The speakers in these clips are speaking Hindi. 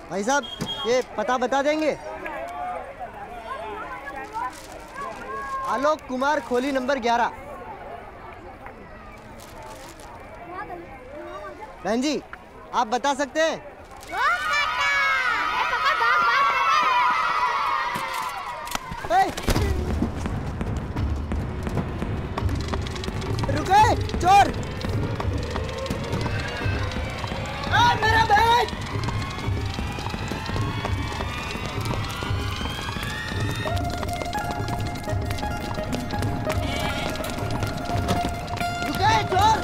भाई साहब, ये पता बता देंगे? आलोक कुमार, खोली नंबर 11। बहन जी, आप बता सकते हैं? रुके, चोर! मेरा बैग! रुके, चोर!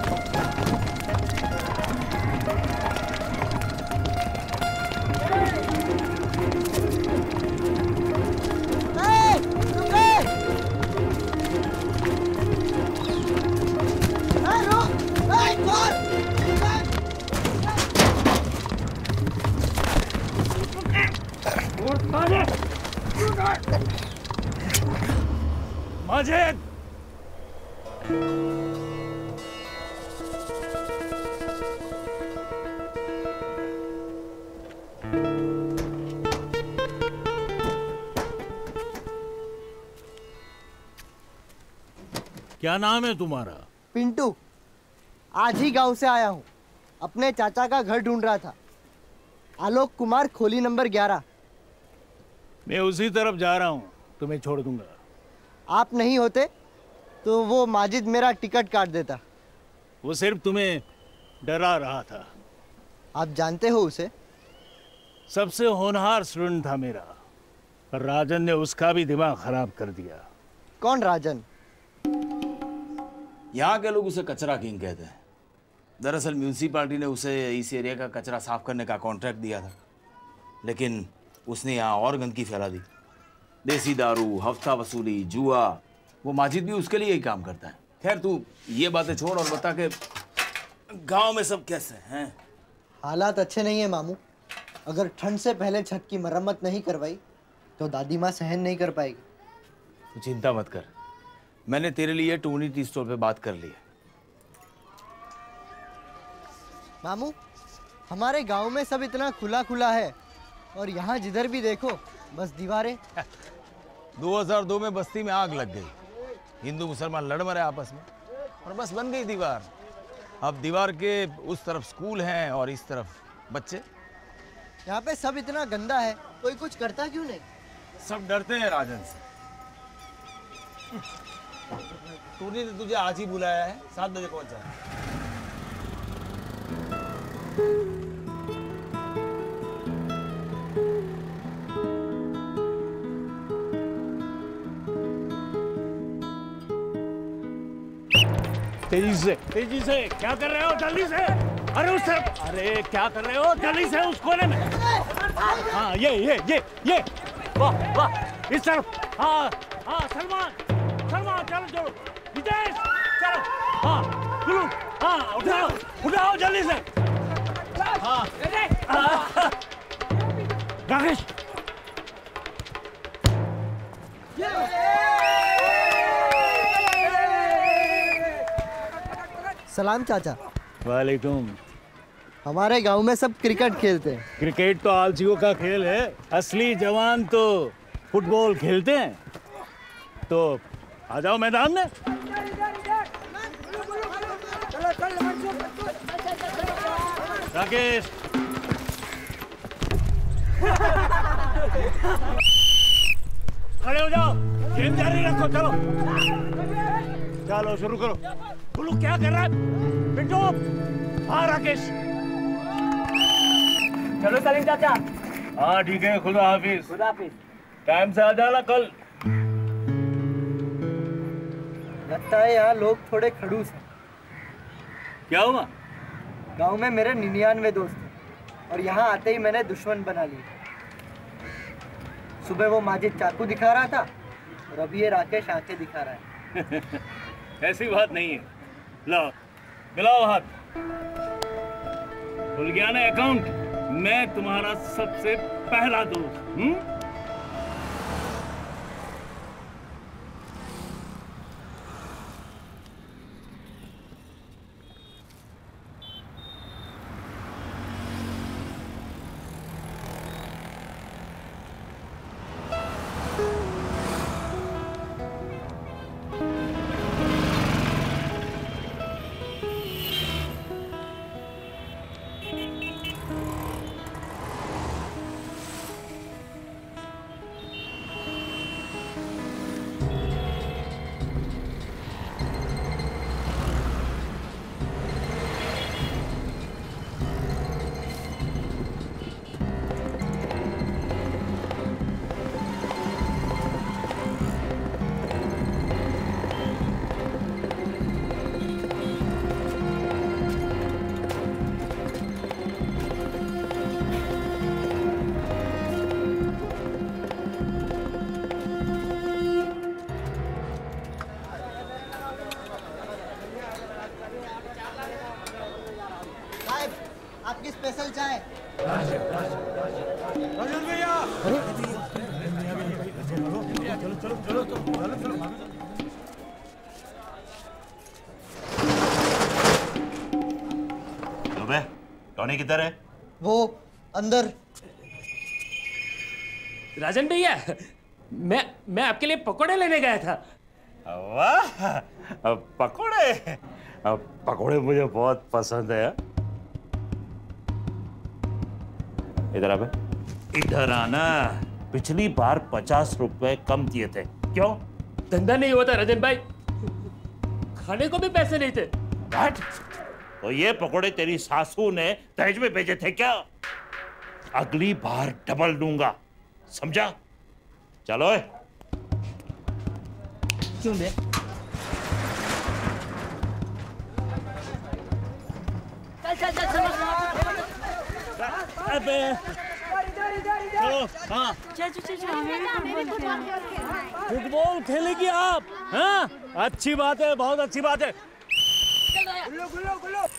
माजिद! क्या नाम है तुम्हारा? पिंटू। आज ही गांव से आया हूँ। अपने चाचा का घर ढूंढ रहा था। आलोक कुमार, खोली नंबर 11। मैं उसी तरफ जा रहा हूँ, तुम्हें छोड़ दूंगा। आप नहीं होते तो वो माजिद मेरा टिकट काट देता। वो सिर्फ तुम्हें डरा रहा था। आप जानते हो उसे? सबसे होनहार स्टूडेंट था मेरा, पर राजन ने उसका भी दिमाग खराब कर दिया। कौन राजन? यहाँ के लोग उसे कचरा किंग कहते हैं। दरअसल म्यूनसिपालिटी ने उसे इस एरिया का कचरा साफ करने का कॉन्ट्रैक्ट दिया था, लेकिन उसने यहाँ और गंदगी फैला दी। देसी दारू, हफ्ता वसूली, जुआ, वो माजिद भी उसके लिए ही काम करता है। खैर तू ये बातें छोड़ और बता के गांव में सब कैसे हैं? हालात अच्छे नहीं है मामू। अगर ठंड से पहले छत की मरम्मत नहीं करवाई तो दादी माँ सहन नहीं कर पाएगी। तू चिंता मत कर, मैंने तेरे लिए टोनी टी स्टोर पे बात कर ली है। मामू, हमारे गांव में सब इतना खुला खुला है और यहाँ जिधर भी देखो बस दीवारें। 2002 में बस्ती में आग लग गई। हिंदू मुसलमान लड़ मरे आपस में और बस बन गई दीवार। अब दीवार के उस तरफ स्कूल हैं और इस तरफ बच्चे। यहाँ पे सब इतना गंदा है, कोई कुछ करता क्यों नहीं? सब डरते हैं राजन से। टोनी ने तुझे आज ही बुलाया है, 7 बजे पहुंच जा। तेजी से क्या कर रहे हो? जल्दी से! अरे उस तरफ! अरे क्या कर रहे हो? जल्दी से उस कोने में! हाँ ये वाह वाह, इस तरफ! हाँ हाँ, सलमान चलो चलो, विदेश चलो! हाँ गुरु, हाँ उठाओ जल्दी से! हाँ राकेश! सलाम चाचा। वालेकुम। हमारे गांव में सब क्रिकेट खेलते हैं। क्रिकेट तो आलसियों का खेल है, असली जवान तो फुटबॉल खेलते हैं। तो आ जाओ मैदान में। राकेश! खड़े हो जाओ, गेम जारी रखो। चलो शुरू करो। बोलो क्या कर रहा है पिंटू? हाँ राकेश। चलो सलीम चाचा। हाँ ठीक है, खुदा हाफिज। खुदा हाफिज। टाइम से आ जाना कल। लगता है यहाँ लोग थोड़े खड़ूस हैं। क्या हुआ? गांव में मेरे 99 दोस्त हैं और यहाँ आते ही मैंने दुश्मन बना लिया। सुबह वो माजिद चाकू दिखा रहा था और अभी ये राकेश आंखें दिखा रहा है। ऐसी बात नहीं है। लो मिलाओ हाथ। खुल गया ना अकाउंट? मैं तुम्हारा सबसे पहला दोस्त। स्पेशल चाय। राजन भैया दुबे, टॉनी किधर है? वो अंदर। राजन भैया, मैं आपके लिए पकोड़े लेने गया था। वाह, पकोड़े। पकोड़े मुझे बहुत पसंद है। इधर आ बे। इधर आना। पिछली बार 50 रुपए कम दिए थे, क्यों? धंधा नहीं होता राजन भाई, खाने को भी पैसे नहीं थे। What? तो ये पकोड़े तेरी सासू ने दहेज में भेजे थे क्या? अगली बार डबल दूंगा, समझा? चलो। क्यों बे? अबे चलो। हाँ फुटबॉल खेलेगी आप? हाँ अच्छी बात है, बहुत अच्छी बात है।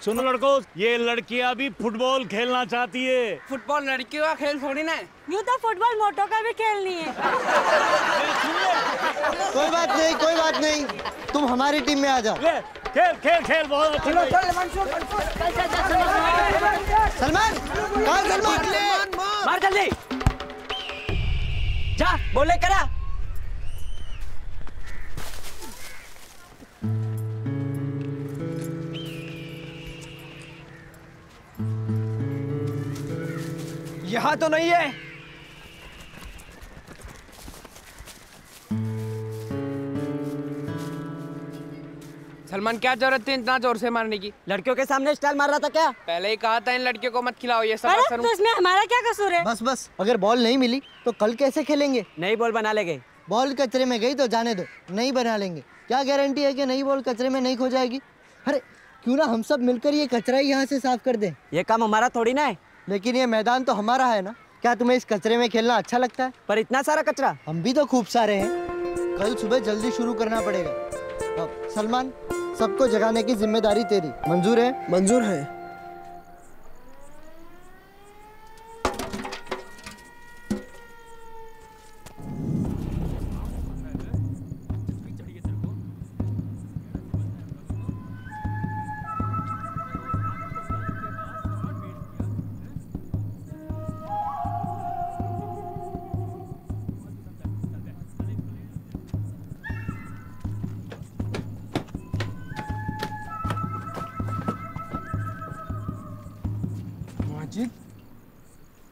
सुनो लड़कों, ये लड़कियां भी फुटबॉल खेलना चाहती है। फुटबॉल लड़कियों का खेल थोड़ी ना है। यूँ तो फुटबॉल मोटो का भी खेल नहीं है। कोई बात नहीं, कोई बात नहीं, तुम हमारी टीम में आ जाओ। ले खेल खेल खेल, बहुत अच्छी बात। सलमान, कहाँ सलमान? मार जल्दी, जा बोले करा। यहाँ तो नहीं है। सलमान, क्या जरूरत थी इतना जोर से मारने की? लड़कियों के सामने स्टाइल मार रहा था क्या? पहले ही कहा था इन लड़कियों को मत खिलाओ ये सब। अरे तो इसमें हमारा क्या कसूर है? बस बस, अगर बॉल नहीं मिली तो कल कैसे खेलेंगे? नई बॉल बना लेंगे। बॉल कचरे में गई तो जाने दो, नहीं बना लेंगे। क्या गारंटी है कि नई बॉल कचरे में नहीं खो जाएगी? अरे क्यों ना हम सब मिलकर ये कचरा ही यहाँ से साफ कर दें। ये काम हमारा थोड़ी ना है। लेकिन ये मैदान तो हमारा है ना। क्या तुम्हें इस कचरे में खेलना अच्छा लगता है? पर इतना सारा कचरा। हम भी तो खूब सारे हैं। कल सुबह जल्दी शुरू करना पड़ेगा। अब सलमान, सबको जगाने की जिम्मेदारी तेरी। मंजूर है? मंजूर है।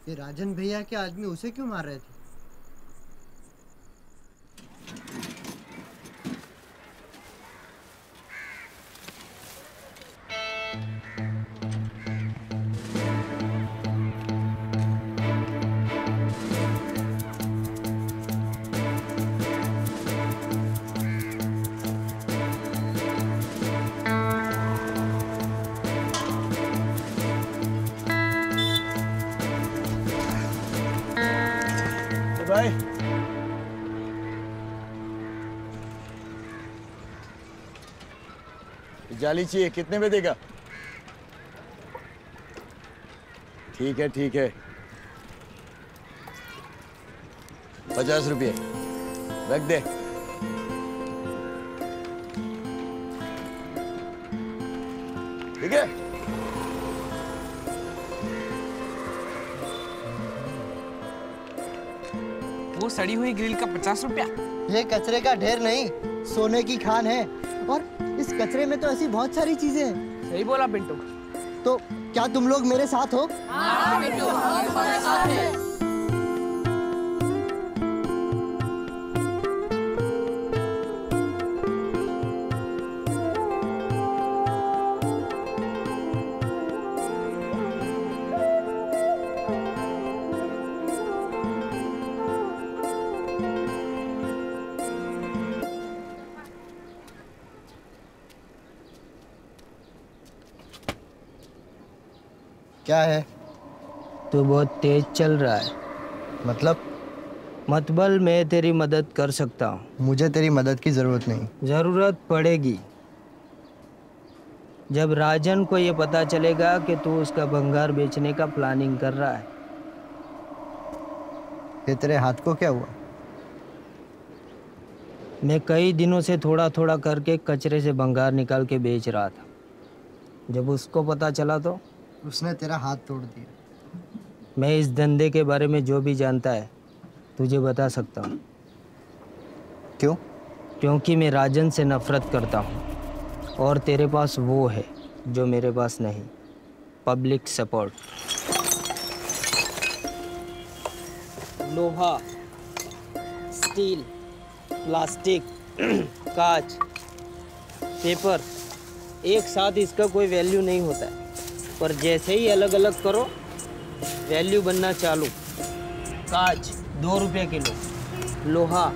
ये राजन भैया के आदमी उसे क्यों मार रहे थे? भाई जाली चाहिए, कितने में देगा? ठीक है ठीक है, 50 रुपये रख दे। ठीक है। वो सड़ी हुई ग्रिल का 50 रुपया। ये कचरे का ढेर नहीं, सोने की खान है। और इस कचरे में तो ऐसी बहुत सारी चीजें हैं। सही बोला पिंटू। तो क्या तुम लोग मेरे साथ हो? हाँ, पिंटू, हम तुम्हारे साथ हैं। क्या है? तू बहुत तेज चल रहा है। मतलब? मतबल मैं तेरी मदद कर सकता हूँ। मुझे तेरी मदद की जरूरत नहीं। जरूरत पड़ेगी। जब राजन को ये पता चलेगा कि तू उसका भंगार बेचने का प्लानिंग कर रहा है। ये तेरे हाथ को क्या हुआ? मैं कई दिनों से थोड़ा थोड़ा करके कचरे से भंगार निकाल के बेच रहा था। जब उसको पता चला तो उसने तेरा हाथ तोड़ दिया। मैं इस धंधे के बारे में जो भी जानता है तुझे बता सकता हूँ। क्यों? क्योंकि मैं राजन से नफरत करता हूँ और तेरे पास वो है जो मेरे पास नहीं, पब्लिक सपोर्ट। लोहा, स्टील, प्लास्टिक, कांच, पेपर, एक साथ इसका कोई वैल्यू नहीं होता है, पर जैसे ही अलग अलग करो वैल्यू बनना चालू। कांच 2 रुपये किलो, लोहा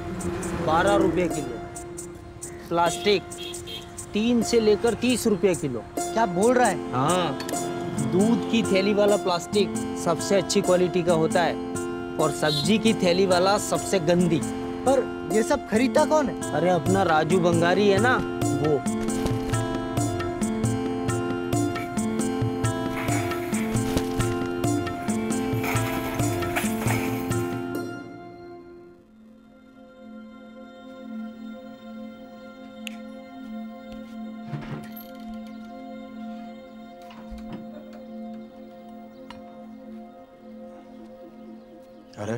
12 रुपये किलो, प्लास्टिक 3 से लेकर 30 रुपये किलो। क्या बोल रहा है? हाँ, दूध की थैली वाला प्लास्टिक सबसे अच्छी क्वालिटी का होता है और सब्जी की थैली वाला सबसे गंदी। पर ये सब खरीदता कौन है? अरे अपना राजू बंगारी है ना, वो। अरे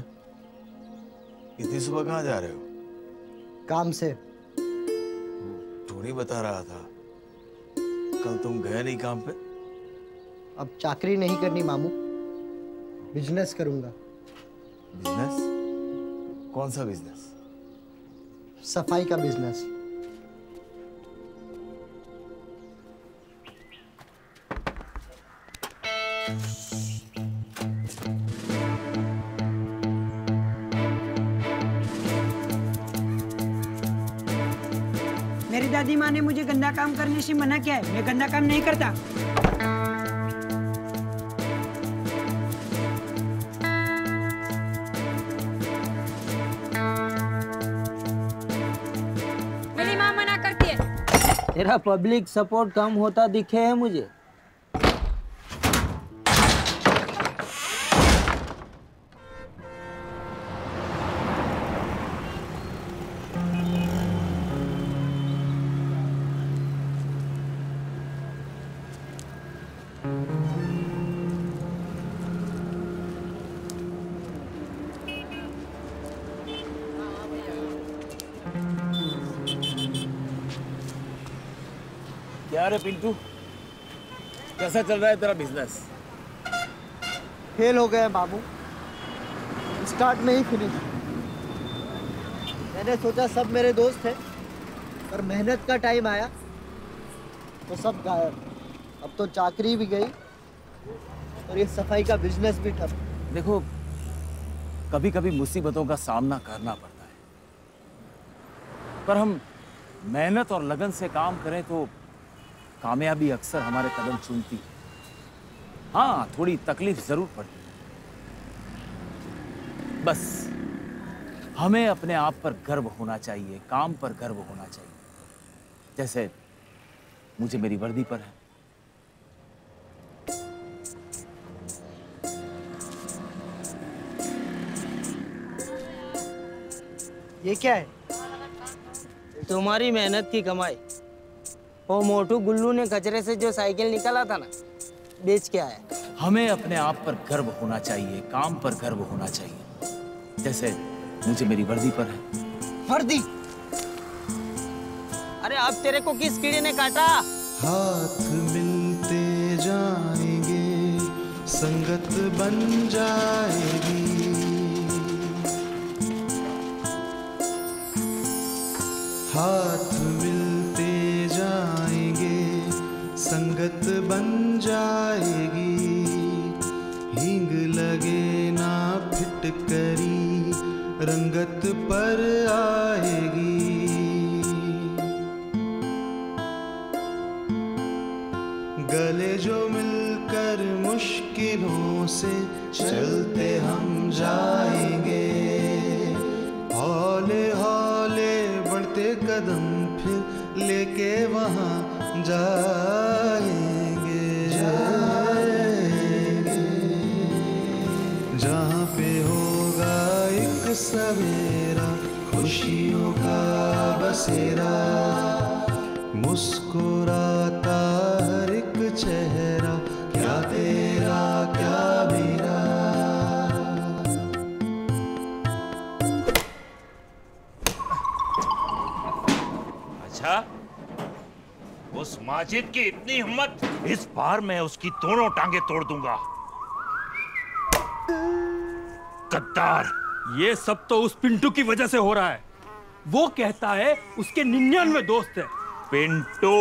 इतनी सुबह कहाँ जा रहे हो? काम से। टोनी बता रहा था कल तुम गए नहीं काम पे। अब चाकरी नहीं करनी मामू, बिजनेस करूंगा। बिजनेस? कौन सा बिजनेस? सफाई का बिजनेस। मेरी दादी माँ ने मुझे गंदा काम करने से मना किया है। मैं गंदा काम नहीं करता। मेरी माँ मना करती है। तेरा पब्लिक सपोर्ट कम होता दिखे है मुझे। क्या रे पिंटू, कैसा चल रहा है तेरा बिजनेस? फेल हो गए मामू, स्टार्ट में ही फिनिश। मैंने सोचा सब मेरे दोस्त हैं, पर मेहनत का टाइम आया तो सब गायब। अब तो चाकरी भी गई और ये सफाई का बिजनेस भी ठप। देखो, कभी कभी मुसीबतों का सामना करना पड़ता है, पर हम मेहनत और लगन से काम करें तो कामयाबी अक्सर हमारे कदम चूमती है। हाँ, थोड़ी तकलीफ जरूर पड़ती है। बस हमें अपने आप पर गर्व होना चाहिए, काम पर गर्व होना चाहिए, जैसे मुझे मेरी वर्दी पर है। ये क्या है? तुम्हारी मेहनत की कमाई। वो मोटू गुल्लू ने कचरे से जो साइकिल निकाला था ना, बेच के आया। हमें अपने आप पर गर्व होना चाहिए, काम पर गर्व होना चाहिए, जैसे मुझे मेरी वर्दी पर है। वर्दी? अरे अब तेरे को किस कीड़े ने काटा? हाथ मिलते जाएंगे, संगत बन जाएगी। हाथ मिलते जाएंगे, संगत बन जाएगी। हींग लगे ना फिटकरी, रंगत पर आएगी। गले जो मिलकर मुश्किलों से चलते हम जाएंगे। हौले हौले बढ़ते कदम फिर लेके वहाँ जाएंगे। जहाँ पे होगा एक सवेरा खुशियों का बसेरा, मुस्कुराता हर एक चेहरा, क्या तेरा क्या मेरा। अच्छा, उस माजिद की इतनी हिम्मत, इस बार मैं उसकी दोनों टांगे तोड़ दूंगा। गद्दार! ये सब तो उस पिंटू की वजह से हो रहा है। वो कहता है उसके 99 दोस्त हैं। पिंटू!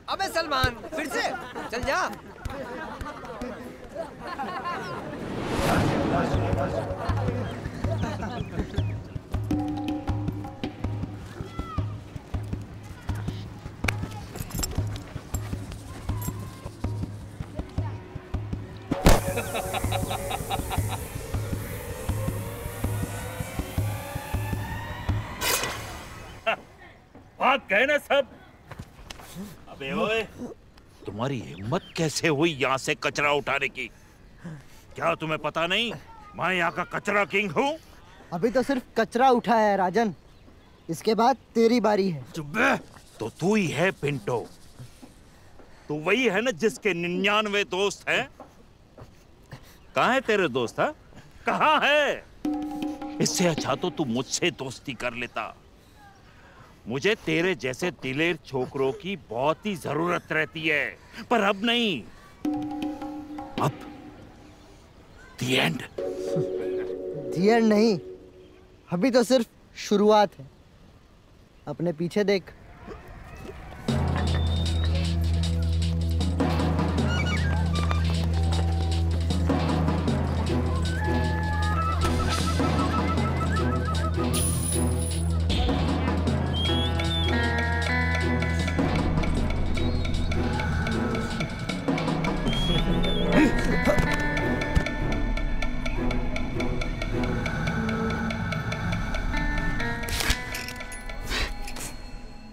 अबे सलमान, फिर से चल जा। भाग गए ना सब? अबे ओए, तुम्हारी हिम्मत कैसे हुई यहाँ से कचरा उठाने की? क्या तुम्हें पता नहीं मैं यहाँ का कचरा किंग हूँ? अभी तो सिर्फ कचरा उठाया है राजन, इसके बाद तेरी बारी है। चुप बे। तो तू ही है पिंटो। तू वही है ना जिसके 99 दोस्त हैं? कहाँ है तेरे दोस्त? हा? कहाँ है? इससे अच्छा तो तू मुझसे दोस्ती कर लेता। मुझे तेरे जैसे दिलेर छोकरों की बहुत ही जरूरत रहती है, पर अब नहीं। अब द एंड। द एंड नहीं, अभी तो सिर्फ शुरुआत है। अपने पीछे देख।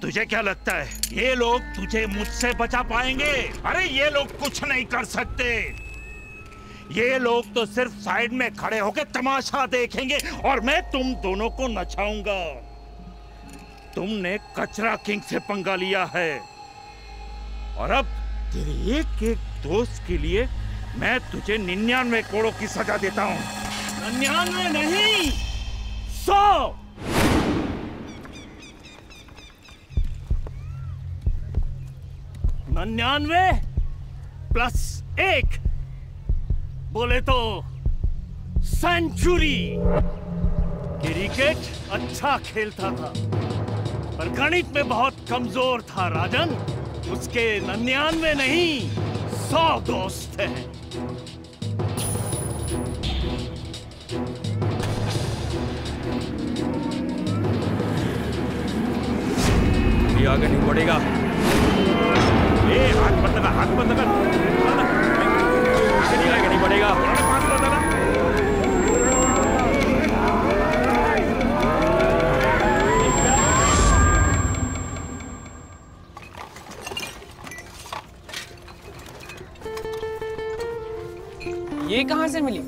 तुझे क्या लगता है ये लोग तुझे मुझसे बचा पाएंगे? अरे ये लोग कुछ नहीं कर सकते। ये लोग तो सिर्फ साइड में खड़े होकर तमाशा देखेंगे और मैं तुम दोनों को नचाऊंगा। तुमने कचरा किंग से पंगा लिया है और अब तेरे एक एक दोस्त के लिए मैं तुझे 99 करोड़ की सजा देता हूं। 99 नहीं, 100। +1 बोले तो सेंचुरी। क्रिकेट अच्छा खेलता था पर गणित में बहुत कमजोर था राजन। उसके 99 नहीं 100 दोस्त हैं। ये आगे नहीं बढ़ेगा। ए, हाथ मत लगा, हाथ मत लगा। आगे नहीं बढ़ेगा। ये कहाँ से मिली?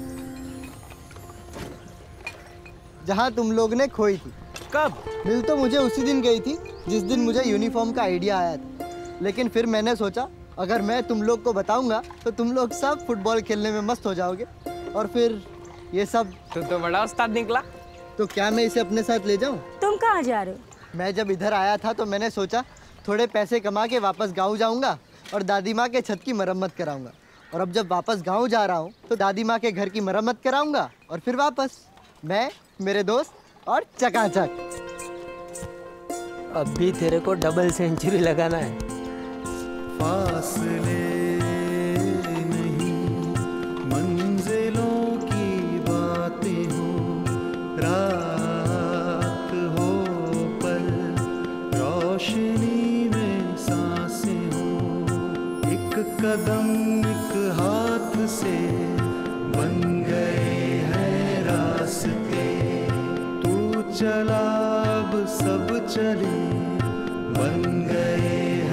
जहाँ तुम लोग ने खोई थी। कब? मिल तो मुझे उसी दिन गई थी जिस दिन मुझे यूनिफॉर्म का आइडिया आया था, लेकिन फिर मैंने सोचा अगर मैं तुम लोग को बताऊंगा तो तुम लोग सब फुटबॉल खेलने में मस्त हो जाओगे और फिर ये सब। तो बड़ा उस्ताद निकला। तो क्या मैं इसे अपने साथ ले जाऊं? तुम कहाँ जा रहे हो? मैं जब इधर आया था तो मैंने सोचा थोड़े पैसे कमा के वापस गाँव जाऊंगा और दादी माँ के छत की मरम्मत कराऊंगा। और अब जब वापस गाँव जा रहा हूँ तो दादी माँ के घर की मरम्मत कराऊंगा और फिर वापस मैं, मेरे दोस्त और चकाचक। अब भी तेरे को डबल सेंचुरी लगाना है। फासले नहीं मंजिलों की बातें हो, रात हो पर रोशनी में सांसें हो, एक कदम एक हाथ से बन गए हैं चला अब सब चले बन गए